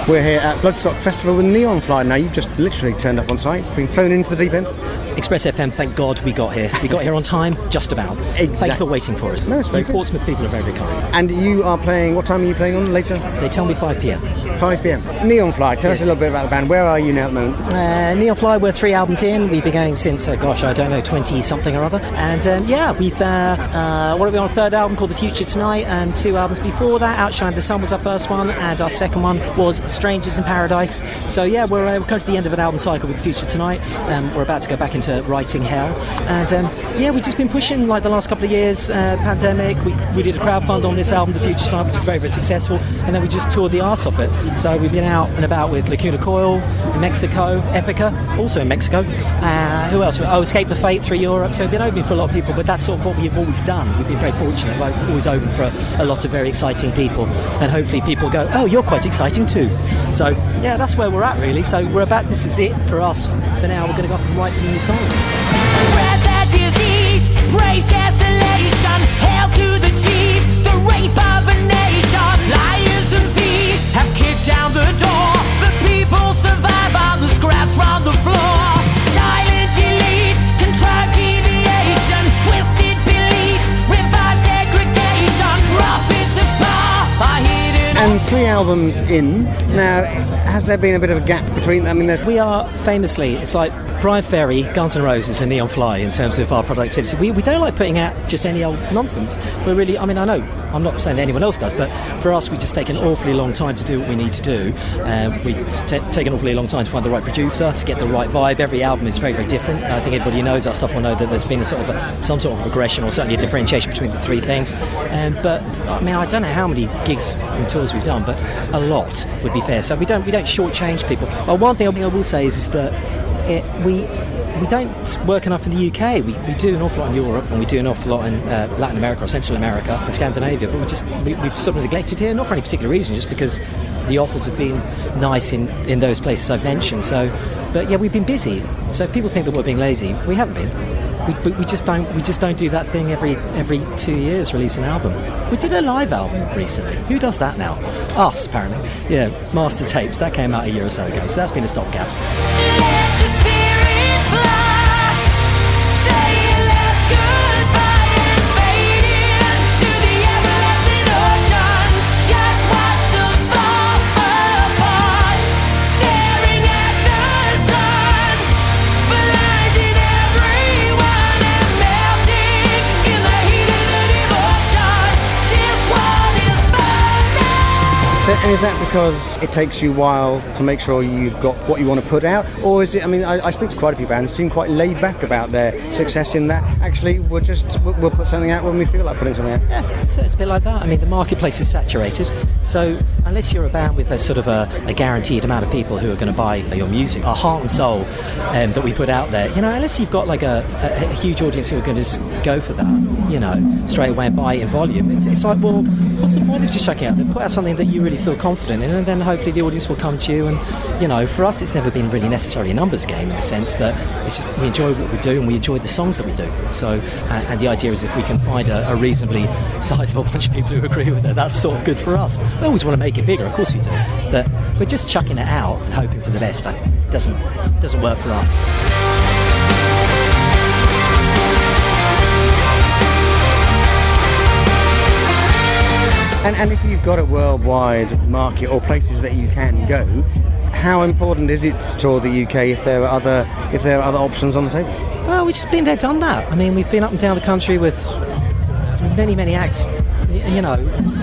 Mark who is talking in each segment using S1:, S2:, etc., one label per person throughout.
S1: We're here at Bloodstock Festival with Neonfly. Now, you've just literally turned up on site, been thrown into the deep end.
S2: Express FM, thank God we got here. We got here on time, just about.
S1: Exactly.
S2: Thank you for waiting for us.
S1: No, it's very good.
S2: Portsmouth people are very, very kind.
S1: And you are playing, what time are you playing on later?
S2: They tell me 5 p.m.
S1: 5 p.m. Neonfly, tell us a little bit about the band. Where are you now at the moment?
S2: Neonfly, we're 3 albums in. We've been going since, 20-something or other. And we've, what are we on, a third album called The Future Tonight, and 2 albums before that. Outshine the Sun was our first one, and our second one was Strangers in Paradise. So yeah, we're coming to the end of an album cycle with The Future Tonight. We're about to go back into writing hell. And we've just been pushing like the last couple of years, pandemic. We did a crowdfund on this album, The Future Tonight, which is very, very successful. And then we just toured the arse off it. So we've been out and about with Lacuna Coil in Mexico, Epica, also in Mexico. Who else? Escape the Fate through Europe. So we've been open for a lot of people, but that's sort of what we've always done. We've been very fortunate. We've always open for a lot of very exciting people. And hopefully people go, oh, you're quite exciting too. So yeah, that's where we're at really. So this is it for us. For now, we're going to go off and write some new songs.
S3: Spread that disease, brave desolation, hail to the chief, the rape of a nation. Liars and thieves have kicked down the door. The people survive on the scraps from the floor. Silent elites, contrived deviation, twisted beliefs, revive segregation. Prophets of power are hidden.
S1: And 3 albums in. Now, has there been a bit of a gap between them? I mean,
S2: we are famously, it's like Brian Ferry, Guns N' Roses and Neonfly in terms of our productivity. We don't like putting out just any old nonsense. We're really, I know, I'm not saying that anyone else does, but for us we just take an awfully long time to do what we need to do. We take an awfully long time to find the right producer, to get the right vibe. Every album is very, very different. I think anybody who knows our stuff will know that there's been some sort of progression or certainly a differentiation between the 3 things. But I don't know how many gigs and tours we've done, but a lot would be fair. So we don't shortchange people. Well, one thing I will say is that we don't work enough in the UK. We do an awful lot in Europe, and we do an awful lot in Latin America or Central America and Scandinavia, but we've sort of neglected here, not for any particular reason, just because the offers have been nice in those places I've mentioned. But yeah, we've been busy. So if people think that we're being lazy, we haven't been. We just don't do that thing every 2 years, release an album. We did a live album recently. Who does that now? Us, apparently. Yeah, Master Tapes. That came out a year or so ago, so that's been a stopgap.
S3: Let your spirit fly. Say your last goodbye and fade into the everlasting oceans. Just watch them fall apart, staring at the sun, blinding everyone and melting in the heat of the devotion. This world is burning.
S1: So, and is that because it takes you a while to make sure you've got what you want to put out? Or is it, I speak to quite a few bands who seem quite laid back about their success in that, actually, we'll put something out when we feel like putting something out?
S2: Yeah, so it's a bit like that. The marketplace is saturated, so unless you're a band with a sort of a guaranteed amount of people who are going to buy your music, our heart and soul that we put out there, unless you've got like a huge audience who are going to just go for that, straight away and buy it in volume, it's like, well, what's the point of just checking out? Put out something that you really feel confident in, and then hopefully the audience will come to you. And for us, it's never been really necessarily a numbers game, in the sense that it's just we enjoy what we do and we enjoy the songs that we do. So and the idea is if we can find a reasonably sizable bunch of people who agree with it, that's sort of good for us. We always want to make it bigger, of course we do, but we're just chucking it out and hoping for the best. It doesn't work for us.
S1: And if you've got a worldwide market or places that you can go, how important is it to tour the UK if there are other options on the table?
S2: Well, we've just been there, done that. We've been up and down the country with many acts,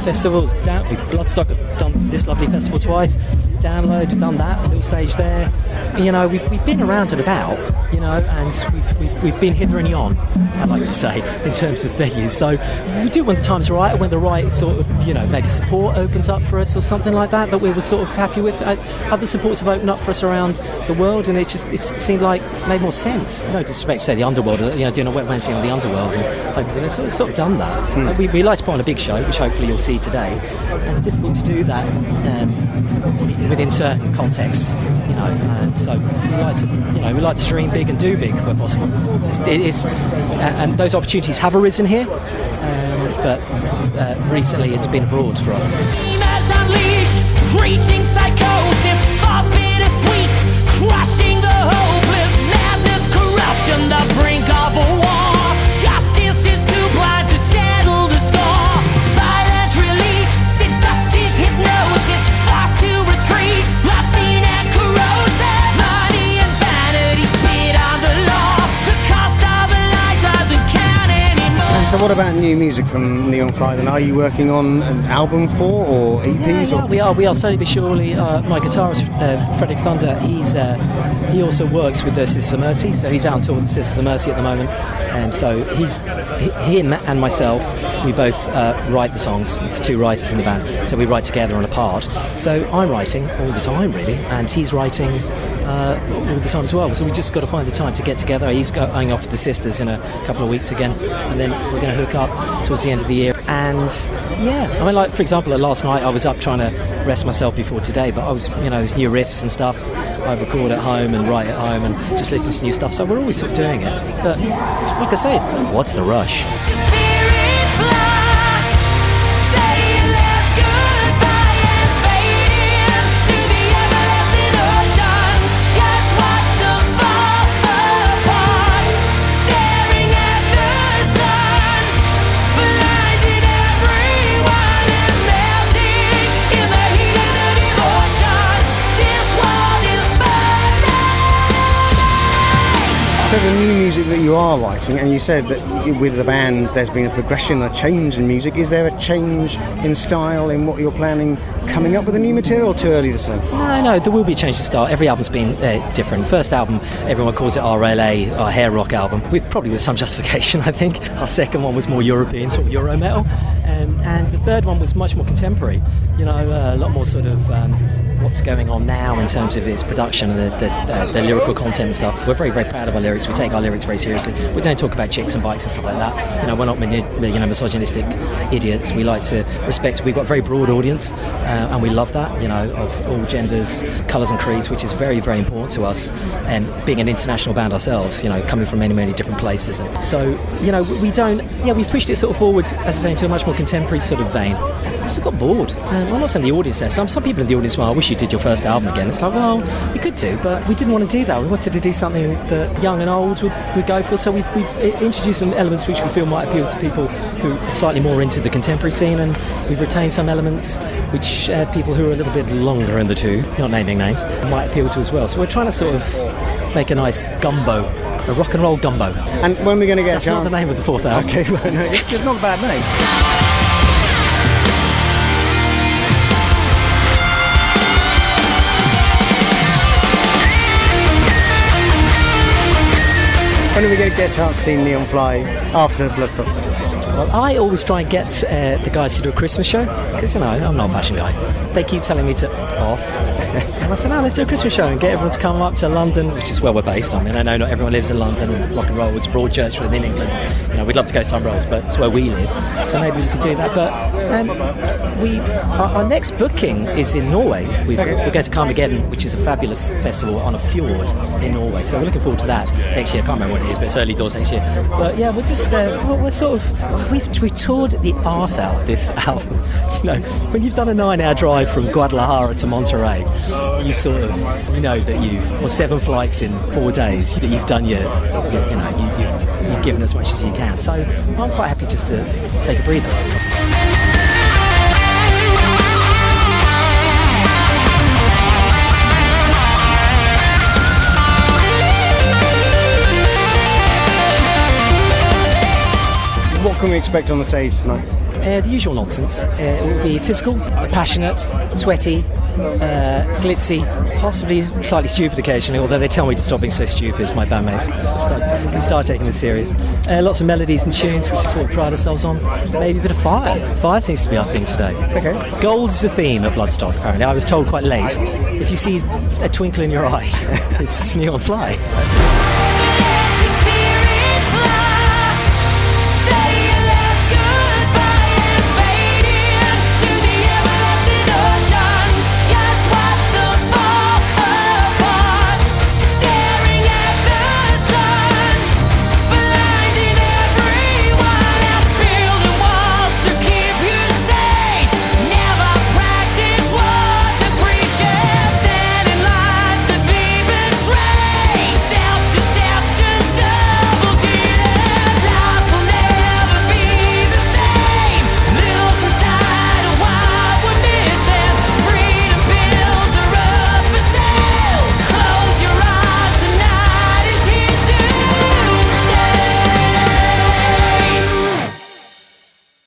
S2: festivals. Bloodstock have done this lovely festival twice. Download, we've done that, a little stage there. We've been around and about, and we've been hither and yon, I'd like to say, in terms of venues. So we do it when the time's right, or when the right sort of, maybe support opens up for us or something like that we were sort of happy with. Other supports have opened up for us around the world, and it seemed like made more sense. No disrespect to say the Underworld, doing a Wet Wednesday on the Underworld, and they've sort of done that. We like to put on a big show, which hopefully you'll see today. And it's difficult to do that within certain contexts, so we like to dream big and do big where possible. And those opportunities have arisen here, but recently it's been abroad for us.
S3: Unleashed, preaching psychosis.
S1: So what about new music from Neonfly then? Are you working on an album or EPs?
S2: Yeah, we are slowly but surely. My guitarist, Frederick Thunder, he also works with the Sisters of Mercy, so he's out on tour with the Sisters of Mercy at the moment. So him and myself, we both write the songs. There's two writers in the band, so we write together and apart. So I'm writing all the time, really, and he's writing all the time as well. So we just got to find the time to get together. He's going off with the Sisters in a couple of weeks again, and then we're going to hook up towards the end of the year. And yeah, I mean, like for example, last night I was up trying to rest myself before today, but I was, there's new riffs and stuff I record at home and write at home and just listen to new stuff. So we're always sort of doing it. But like I say, what's the rush?
S1: So the new music that you are writing, and you said that with the band there's been a progression, a change in music. Is there a change in style in what you're planning coming up with the new material? Too early to say?
S2: No, there will be a change in style. Every album's been different. First album, everyone calls it RLA, our hair rock album, probably with some justification, I think. Our second one was more European, sort of Euro metal. And the third one was much more contemporary. A lot more sort of what's going on now in terms of its production and the lyrical content and stuff. We're very, very proud of our lyrics. We take our lyrics very seriously. We don't talk about chicks and bikes and stuff like that. We're not misogynistic idiots. We like to respect. We've got a very broad audience, and we love that. Of all genders, colours and creeds, which is very, very important to us. And being an international band ourselves, coming from many, many different places. And so, we don't. Yeah, we've pushed it sort of forward, as I say, into a much more contemporary sort of vein. I just got bored. I'm not saying the audience there. Some people in the audience, well, I wish you did your first album again. It's like, well, we could do, but we didn't want to do that. We wanted to do something that young and old would go for. So we've introduced some elements which we feel might appeal to people who are slightly more into the contemporary scene, and we've retained some elements which people who are a little bit longer in the tooth, not naming names, might appeal to as well. So we're trying to sort of make a nice gumbo. A rock and roll gumbo.
S1: And when we're going to get
S2: That's not the name of the fourth album.
S1: Okay, well, no, it's not a bad name. When are we going to get a chance to see Neonfly after Bloodstock?
S2: Well, I always try and get the guys to do a Christmas show, because, I'm not a fashion guy. They keep telling me to off. And I said, let's do a Christmas show and get everyone to come up to London, which is where we're based. I mean, I know not everyone lives in London, and rock and roll is Broadchurch within England. We'd love to go to some roles, but it's where we live. So maybe we could do that. But our next booking is in Norway. We're going to Carmageddon, which is a fabulous festival on a fjord in Norway. So we're looking forward to that next year. I can't remember when it is, but it's early doors next year. But yeah, we're just we're sort of we toured the arse out of this album. When you've done a 9-hour drive from Guadalajara to Monterey, you sort of that 7 flights in 4 days, that you've done you've given as much as you can. So I'm quite happy just to take a breather.
S1: What can we expect on the stage tonight?
S2: The usual nonsense. It will be physical, passionate, sweaty, glitzy, possibly slightly stupid occasionally, although they tell me to stop being so stupid, my bandmates. Start taking this serious. Lots of melodies and tunes, which is what we pride ourselves on. Maybe a bit of fire. Fire seems to be our thing today.
S1: Okay.
S2: Gold is the theme at Bloodstock, apparently. I was told quite late. If you see a twinkle in your eye, it's Neonfly.